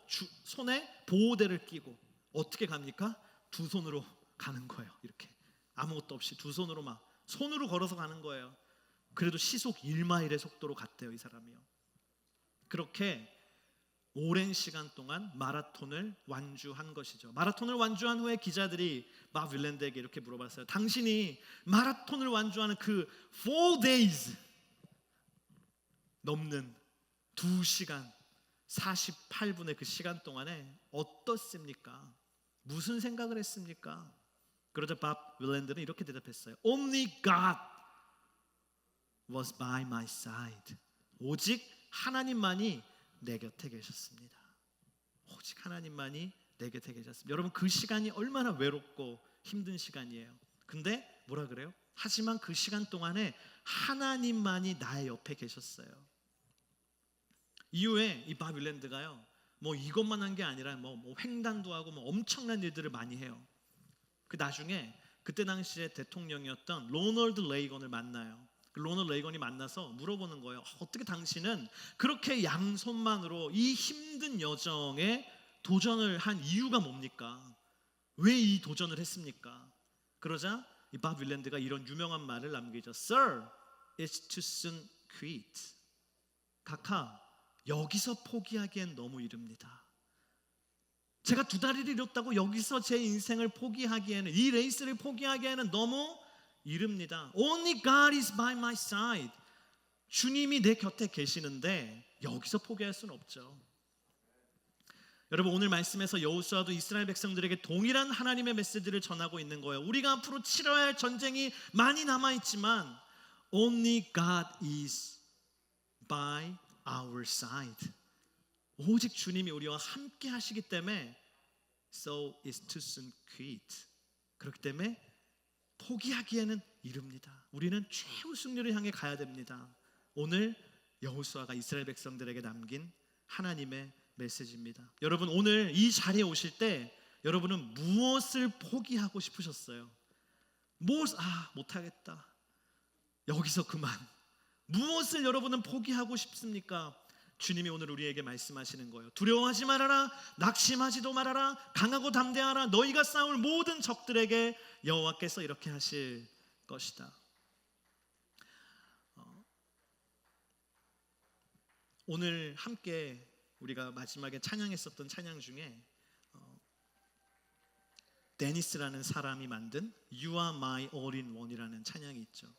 손에 보호대를 끼고 어떻게 갑니까? 2손으로 가는 거예요. 이렇게 아무것도 없이 2손으로 막 손으로 걸어서 가는 거예요. 그래도 시속 1마일의 속도로 갔대요, 이 사람이요. 그렇게 오랜 시간 동안 마라톤을 완주한 것이죠. 마라톤을 완주한 후에 기자들이 막 윌랜드에게 이렇게 물어봤어요. 당신이 마라톤을 완주하는 그 4 days 넘는 2시간 48분의 그 시간 동안에 어떻습니까? 무슨 생각을 했습니까? 그러자 밥 윌랜드는 이렇게 대답했어요. Only God was by my side. 오직 하나님만이 내 곁에 계셨습니다. 오직 하나님만이 내 곁에 계셨습니다. 여러분, 그 시간이 얼마나 외롭고 힘든 시간이에요. 근데 뭐라 그래요? 하지만 그 시간 동안에 하나님만이 나의 옆에 계셨어요. 이후에 이 밥 윌랜드가요, 뭐 이것만 한 게 아니라 뭐 횡단도 하고 뭐 엄청난 일들을 많이 해요. 그 나중에 그때 당시에 대통령이었던 로널드 레이건을 만나요. 그 로널드 레이건이 만나서 물어보는 거예요. 어떻게 당신은 그렇게 양손만으로 이 힘든 여정에 도전을 한 이유가 뭡니까? 왜 이 도전을 했습니까? 그러자 이 밥 윌랜드가 이런 유명한 말을 남기죠. Sir, it's too soon quit. 카카, 여기서 포기하기엔 너무 이릅니다. 제가 두 다리를 잃었다고 여기서 제 인생을 포기하기에는, 이 레이스를 포기하기에는 너무 이릅니다. Only God is by my side. 주님이 내 곁에 계시는데 여기서 포기할 수는 없죠. 여러분, 오늘 말씀에서 여호수아도 이스라엘 백성들에게 동일한 하나님의 메시지를 전하고 있는 거예요. 우리가 앞으로 치러야 할 전쟁이 많이 남아있지만 Only God is by our side. 오직 주님이 우리와 함께 하시기 때문에 So it's too soon quit. 그렇기 때문에 포기하기에는 이릅니다. 우리는 최후 승리를 향해 가야 됩니다. 오늘 여호수아가 이스라엘 백성들에게 남긴 하나님의 메시지입니다. 여러분, 오늘 이 자리에 오실 때 여러분은 무엇을 포기하고 싶으셨어요? 못하겠다. 여기서 그만. 무엇을 여러분은 포기하고 싶습니까? 주님이 오늘 우리에게 말씀하시는 거예요. 두려워하지 말아라. 낙심하지도 말아라. 강하고 담대하라. 너희가 싸울 모든 적들에게 여호와께서 이렇게 하실 것이다. 오늘 함께 우리가 마지막에 찬양했었던 찬양 중에 데니스라는 사람이 만든 You are my all in one이라는 찬양이 있죠.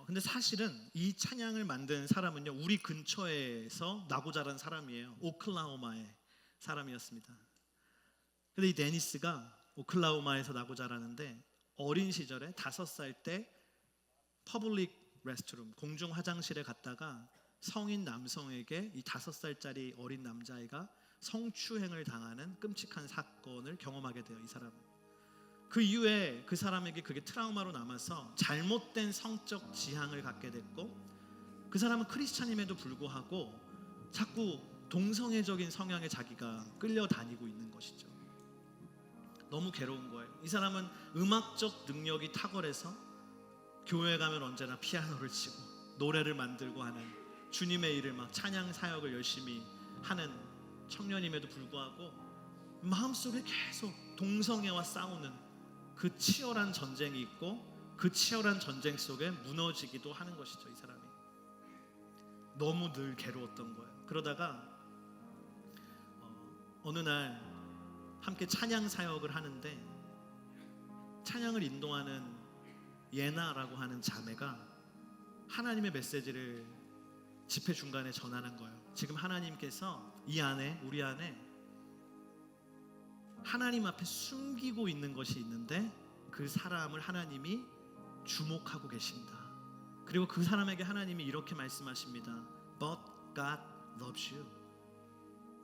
근데 사실은 이 찬양을 만든 사람은요, 우리 근처에서 나고 자란 사람이에요. 오클라호마의 사람이었습니다. 근데 이 데니스가 오클라호마에서 나고 자라는데 어린 시절에 5살 때 퍼블릭 레스트룸, 공중 화장실에 갔다가 성인 남성에게 이 5살짜리 어린 남자애가 성추행을 당하는 끔찍한 사건을 경험하게 돼요. 이 사람은. 그 이후에 그 사람에게 그게 트라우마로 남아서 잘못된 성적 지향을 갖게 됐고, 그 사람은 크리스찬임에도 불구하고 자꾸 동성애적인 성향에 자기가 끌려다니고 있는 것이죠. 너무 괴로운 거예요. 이 사람은 음악적 능력이 탁월해서 교회에 가면 언제나 피아노를 치고 노래를 만들고 하는, 주님의 일을 막 찬양 사역을 열심히 하는 청년임에도 불구하고 마음속에 계속 동성애와 싸우는 그 치열한 전쟁이 있고, 그 치열한 전쟁 속에 무너지기도 하는 것이죠. 이 사람이 너무 늘 괴로웠던 거예요. 그러다가 어느 날 함께 찬양 사역을 하는데, 찬양을 인도하는 예나라고 하는 자매가 하나님의 메시지를 집회 중간에 전하는 거예요. 지금 하나님께서 이 안에, 우리 안에 하나님 앞에 숨기고 있는 것이 있는데 그 사람을 하나님이 주목하고 계신다. 그리고 그 사람에게 하나님이 이렇게 말씀하십니다. But God loves you.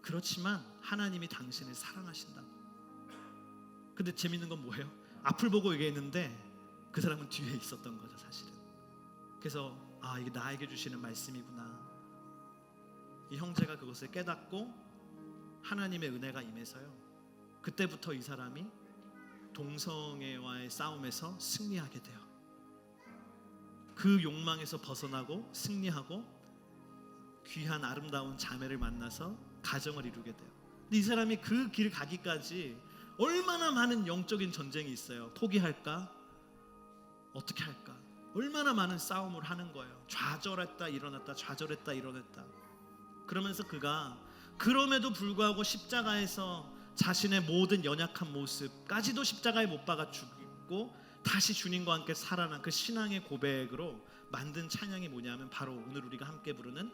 그렇지만 하나님이 당신을 사랑하신다고. 근데 재밌는 건 뭐예요? 앞을 보고 얘기했는데 그 사람은 뒤에 있었던 거죠, 사실은. 그래서 이게 나에게 주시는 말씀이구나. 이 형제가 그것을 깨닫고 하나님의 은혜가 임해서요, 그때부터 이 사람이 동성애와의 싸움에서 승리하게 돼요. 그 욕망에서 벗어나고 승리하고 귀한 아름다운 자매를 만나서 가정을 이루게 돼요. 근데 이 사람이 그 길 가기까지 얼마나 많은 영적인 전쟁이 있어요. 포기할까? 어떻게 할까? 얼마나 많은 싸움을 하는 거예요. 좌절했다 일어났다, 좌절했다 일어났다. 그러면서 그가 그럼에도 불구하고 십자가에서 자신의 모든 연약한 모습까지도 십자가에 못 박아 죽고 다시 주님과 함께 살아난 그 신앙의 고백으로 만든 찬양이 뭐냐면 바로 오늘 우리가 함께 부르는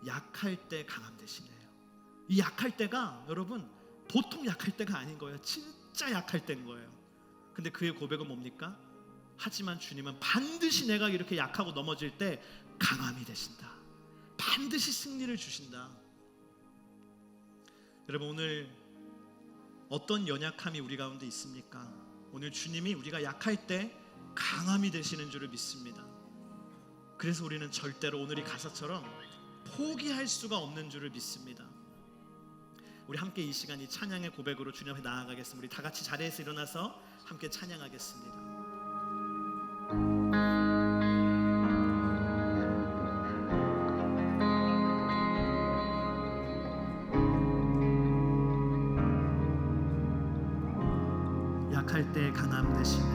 약할 때 강함 되시네요. 이 약할 때가 여러분 보통 약할 때가 아닌 거예요. 진짜 약할 때인 거예요. 근데 그의 고백은 뭡니까? 하지만 주님은 반드시 내가 이렇게 약하고 넘어질 때 강함이 되신다. 반드시 승리를 주신다. 여러분, 오늘 어떤 연약함이 우리 가운데 있습니까? 오늘 주님이 우리가 약할 때 강함이 되시는 줄을 믿습니다. 그래서 우리는 절대로 오늘 이 가사처럼 포기할 수가 없는 줄을 믿습니다. 우리 함께 이 시간 이 찬양의 고백으로 주님 앞에 나아가겠습니다. 우리 다 같이 자리에서 일어나서 함께 찬양하겠습니다. 약할 때 강함 되시네.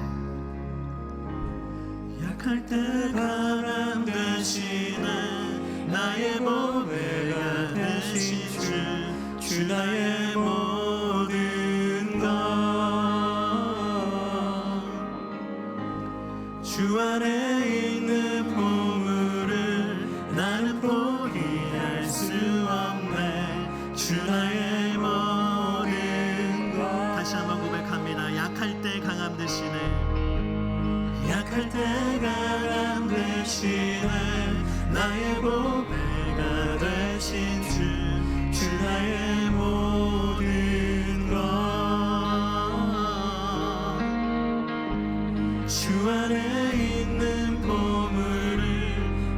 약할 때 강함 되시네. 나의 보배가 되신 주 나의 모든 되신 주 나의 모든 것 주 안에 있는 보물을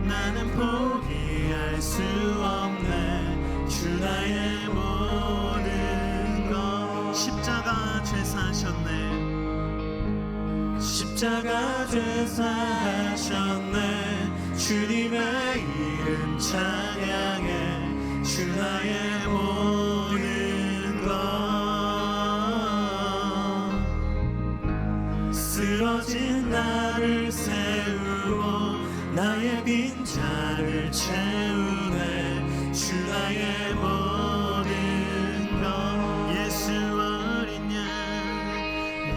나는 포기할 수 없네 주 나의 모든 것 십자가 죄사하셨네 십자가 죄사하셨네 주님의 이름 찬양해 주 나의 모든 것 쓰러진 나를 세우고 나의 빈자를 채우네 주 나의 모든 것 예수 어린 양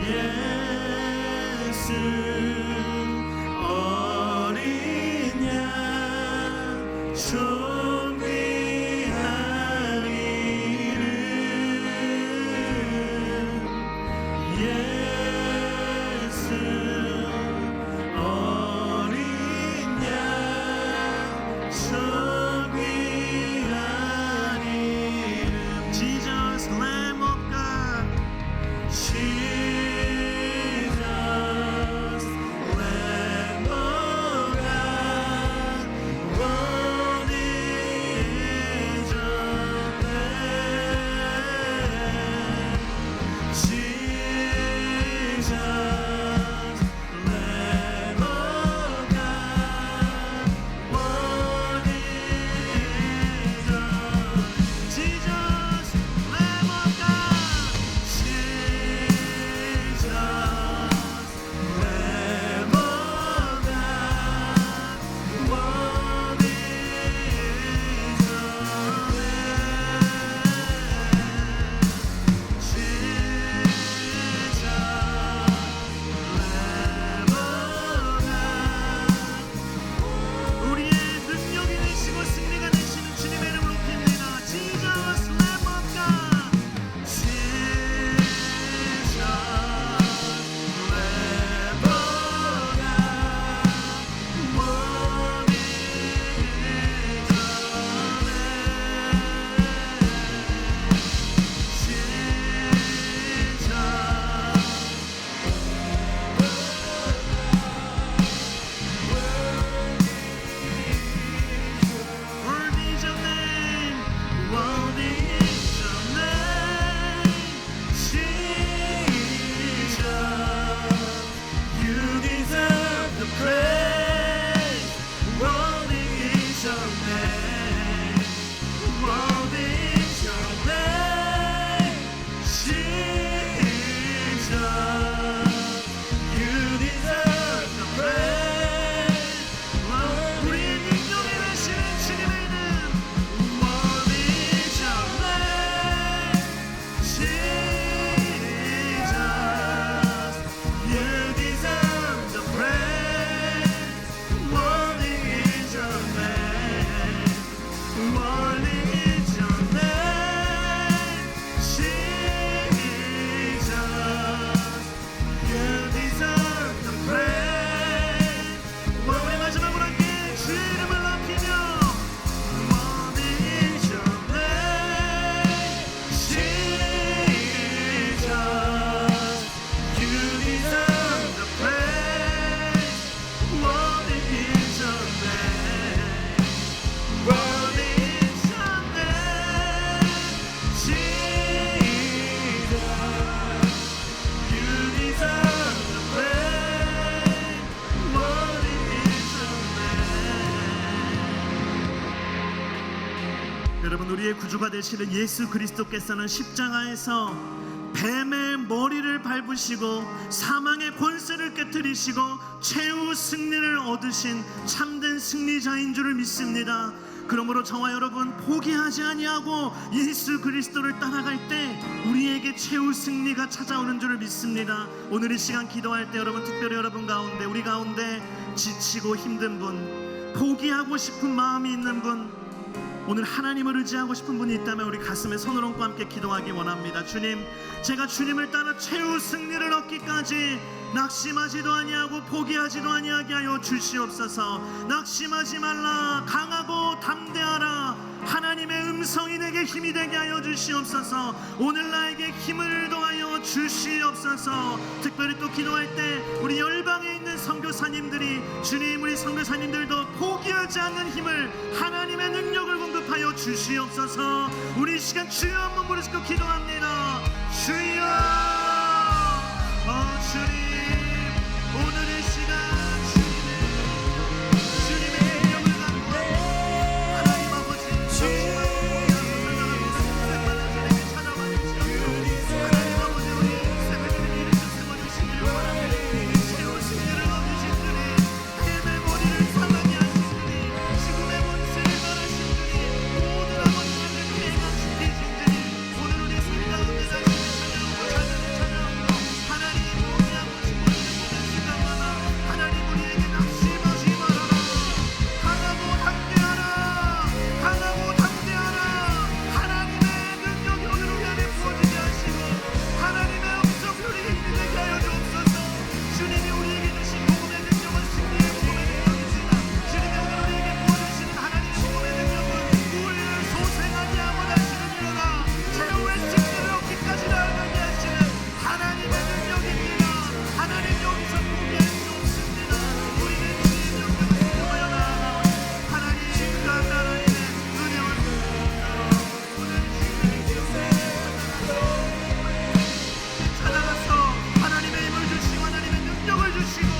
예수 어린 양 존귀한 이름 예수 어린 양 존귀한 이름 Jesus Lamb of God Jesus, Lamb of God, worthy is your name. Jesus, Lamb of God, worthy is your name. Jesus Lamb of God Jesus, Lamb of God, worthy is your name. Jesus, Lamb of God, 우리의 능력이 되시고 승리가 되시는 주님의 이름을 높입니다. Jesus Lamb of God Jesus, Lamb of God, worthy is your Worthy is your name, worthy is your name. Jesus, you deserve the praise. Worthy is your name. Worthy is your name. Jesus, you deserve the praise. 우리의 능력이 되시는 주님의 이름 Worthy is your name. Jesus, you deserve the praise. Worthy is your name. Worthy is your name. Jesus, you deserve the praise. 우리 마지막으로 함께 주의 이름을 높이며 Worthy is your name. Jesus, you deserve the praise. Worthy is your name. Worthy is your name. Jesus, you deserve the praise. Worthy is your name. 여러분 우리의 구주가 되시는 예수 그리스도께서는 십자가에서 뱀의 머리를 밟으시고 사망의 권세를 깨뜨리시고 최후 승리를 얻으신 참된 승리자인 줄을 믿습니다. 그러므로 저와 여러분 포기하지 아니하고 예수 그리스도를 따라갈 때 우리에게 최후 승리가 찾아오는 줄을 믿습니다. 오늘 이 시간 기도할 때 여러분 특별히 여러분 가운데 우리 가운데 지치고 힘든 분 포기하고 싶은 마음이 있는 분 오늘 하나님을 의지하고 싶은 분이 있다면 우리 가슴에 손을 얹고 함께 기도하기 원합니다. 주님, 제가 주님을 따라 최후 승리를 얻기까지 낙심하지도 아니하고 포기하지도 아니하게 하여 주시옵소서. 낙심하지 말라, 강하고 담대하라, 하나님의 음성이 내게 힘이 되게 하여 주시옵소서. 오늘 나에게 힘을 더하여 주시옵소서. 특별히 또 기도할 때 우리 열방에 있는 선교사님들이 주님, 우리 선교사님들도 포기하지 않는 힘을, 하나님의 능력을 공급하여 주시옵소서. 우리 이 시간 주여 한번 부르시고 기도합니다. 주여, 주님, 오늘 이 시간 주님의 이름을 갖고 하나님 아버지 찾아와 주시옵소서. 하나님 아버지 우리 인생을 이름 세워주시기를 원합니다. 채우시기를 얻으신 주님, 뱀의 머리를 상하게 하신 주님, 지금의 원수를 멸하신 주님, 모든 아버지를 해방시키신 주님, 오늘 우리 삶 가운데 다시 찬양하고 찬양하고 하나님 포기하고 싶은 시간마다 하나님 우리에게 낙심하지 말아라. 강하고 담대하라. 강하고 담대하라. 하나님의 능력이 오늘 우리 안에 부어지게 하시고 하나님의 음성이 우리에게 힘이 되게 하여 주옵소서. 주님이 우리에게 주신 복음의 능력은 승리의 복음의 능력이지만 주님이 오늘 우리에게 부어주시는 하나님의 복음의 능력은 우리를 소생하게 하고 다시는 일어나 최후의 승리를 얻기까지 나아가게 하시는 하나님의 능력입니다. 하나님 여기서 포기할 수 없습니다. 우리는 주님 옆에 모여라. 하나님 그 하나님의 은혜와 오늘 찾아가서 하나님의 힘을 주시고 하나님의 능력을 주시고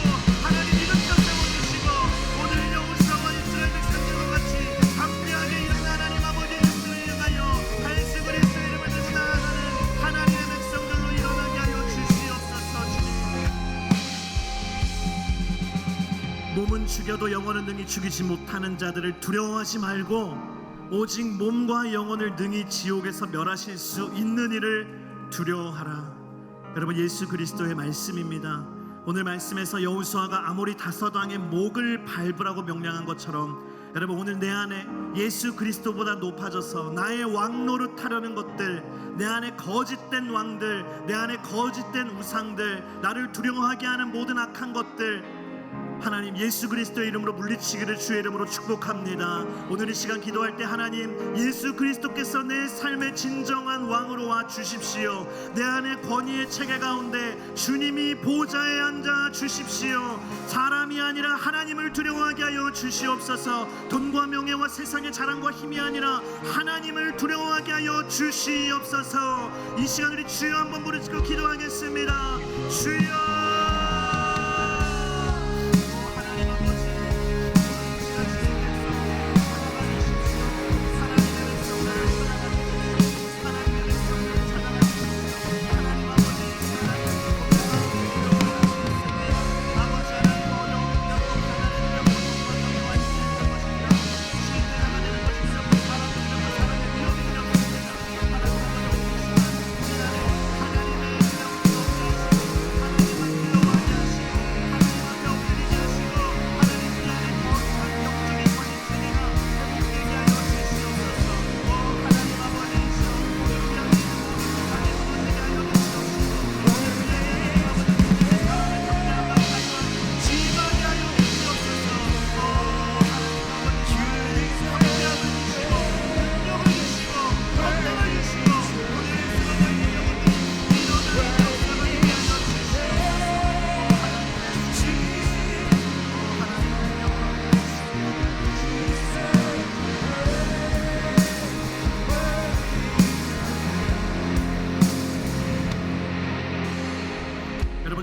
하나님 일으켜 세워주시고 오늘 여호수아와 이스라엘 백성들과 같이 담대하게 일어나 하나님 아버지 이름을 위하여 예수 그리스도의 이름을 드시 나아가는 하나님의 백성들로 일어나게 하여 주시옵소서. 주님, 몸은 죽여도 영혼은 능히 죽이지 못하는 자들을 두려워하지 말고 오직 몸과 영혼을 능히 지옥에서 멸하실 수 있는 이를 두려워하라. 여러분, 예수 그리스도의 말씀입니다. 오늘 말씀에서 여호수아가 아모리 다섯 왕의 목을 밟으라고 명령한 것처럼 여러분, 오늘 내 안에 예수 그리스도보다 높아져서 나의 왕 노릇하려는 것들, 내 안에 거짓된 왕들, 내 안에 거짓된 우상들, 나를 두려워하게 하는 모든 악한 것들 하나님 예수 그리스도의 이름으로 물리치기를 주의 이름으로 축복합니다. 오늘 이 시간 기도할 때 하나님 예수 그리스도께서 내 삶의 진정한 왕으로 와 주십시오. 내 안에 권위의 체계 가운데 주님이 보좌에 앉아 주십시오. 사람이 아니라 하나님을 두려워하게 하여 주시옵소서. 돈과 명예와 세상의 자랑과 힘이 아니라 하나님을 두려워하게 하여 주시옵소서. 이 시간 우리 주여 한번 부르짖고 기도하겠습니다. 주여,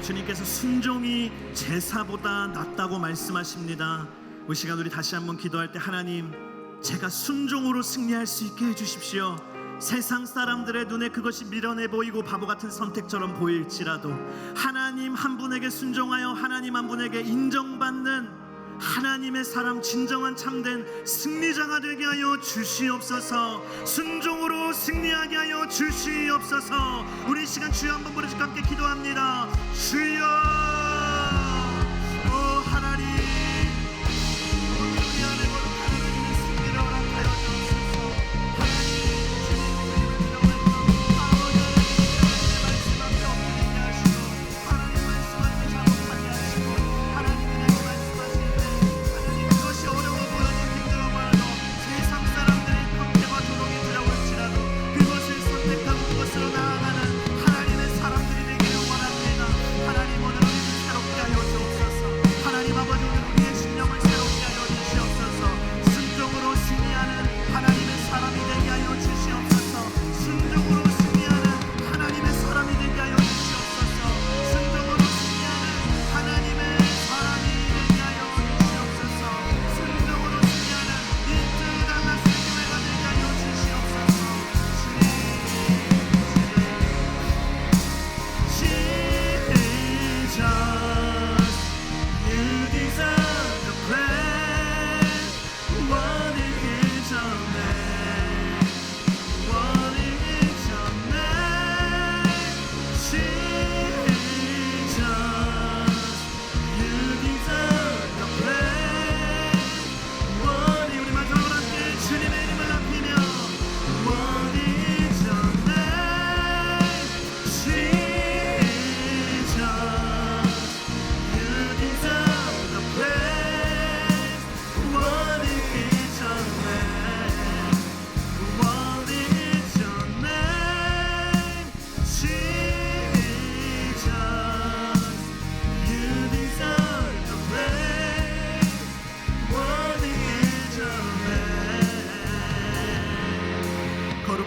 주님께서 순종이 제사보다 낫다고 말씀하십니다. 이 시간 우리 다시 한번 기도할 때 하나님, 제가 순종으로 승리할 수 있게 해주십시오. 세상 사람들의 눈에 그것이 미련해 보이고 바보 같은 선택처럼 보일지라도 하나님 한 분에게 순종하여 하나님 한 분에게 인정받는 하나님의 사람, 진정한 참된 승리자가 되게 하여 주시옵소서. 순종으로 승리하게 하여 주시옵소서. 우리 시간 주여 한번 부르짖고 함께 기도합니다. 주여, 하나님, 오늘 우리 안에 거룩한 승리를 허락하여 주옵소서. 하나님, 주님의 이름으로 아버지 하나님의 말씀 앞에 엎드리게 하시고 하나님 말씀 앞에 작업하게 하시고 하나님의 말씀하실 때 하나님 그것이 어려워 보여도 힘들어 보여도 세상 사람들이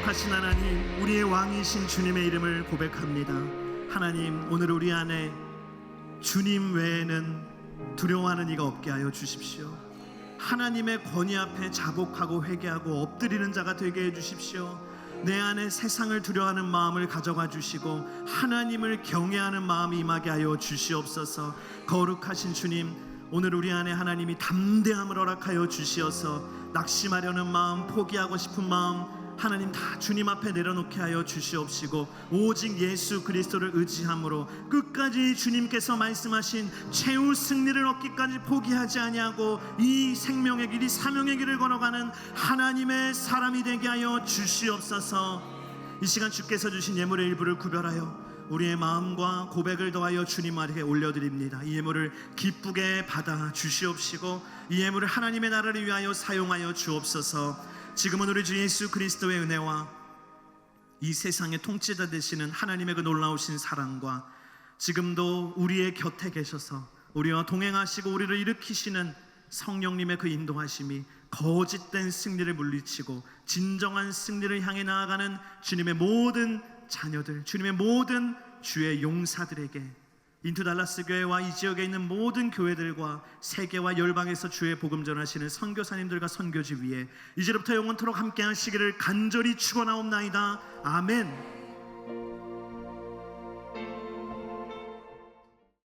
거룩하신 하나님, 우리의 왕이신 주님의 이름을 고백합니다. 하나님, 오늘 우리 안에 주님 외에는 두려워하는 이가 없게 하여 주십시오. 하나님의 권위 앞에 자복하고 회개하고 엎드리는 자가 되게 해 주십시오. 내 안에 세상을 두려워하는 마음을 가져가 주시고 하나님을 경외하는 마음이 임하게 하여 주시옵소서. 거룩하신 주님, 오늘 우리 안에 하나님이 담대함을 허락하여 주시어서 낙심하려는 마음, 포기하고 싶은 마음 하나님 다 주님 앞에 내려놓게 하여 주시옵시고, 오직 예수 그리스도를 의지함으로 끝까지 주님께서 말씀하신 최후 승리를 얻기까지 포기하지 아니하고 이 생명의 길, 이 사명의 길을 걸어가는 하나님의 사람이 되게 하여 주시옵소서. 이 시간 주께서 주신 예물의 일부를 구별하여 우리의 마음과 고백을 더하여 주님 아래에 올려드립니다. 이 예물을 기쁘게 받아 주시옵시고 이 예물을 하나님의 나라를 위하여 사용하여 주옵소서. 지금은 우리 주 예수 그리스도의 은혜와 이 세상의 통치자 되시는 하나님의 그 놀라우신 사랑과 지금도 우리의 곁에 계셔서 우리와 동행하시고 우리를 일으키시는 성령님의 그 인도하심이 거짓된 승리를 물리치고 진정한 승리를 향해 나아가는 주님의 모든 자녀들, 주님의 모든 주의 용사들에게, 인투 달라스 교회와 이 지역에 있는 모든 교회들과 세계와 열방에서 주의 복음 전하시는 선교사님들과 선교지 위에 이제부터 영원토록 함께 하시기를 간절히 축원하옵나이다. 아멘.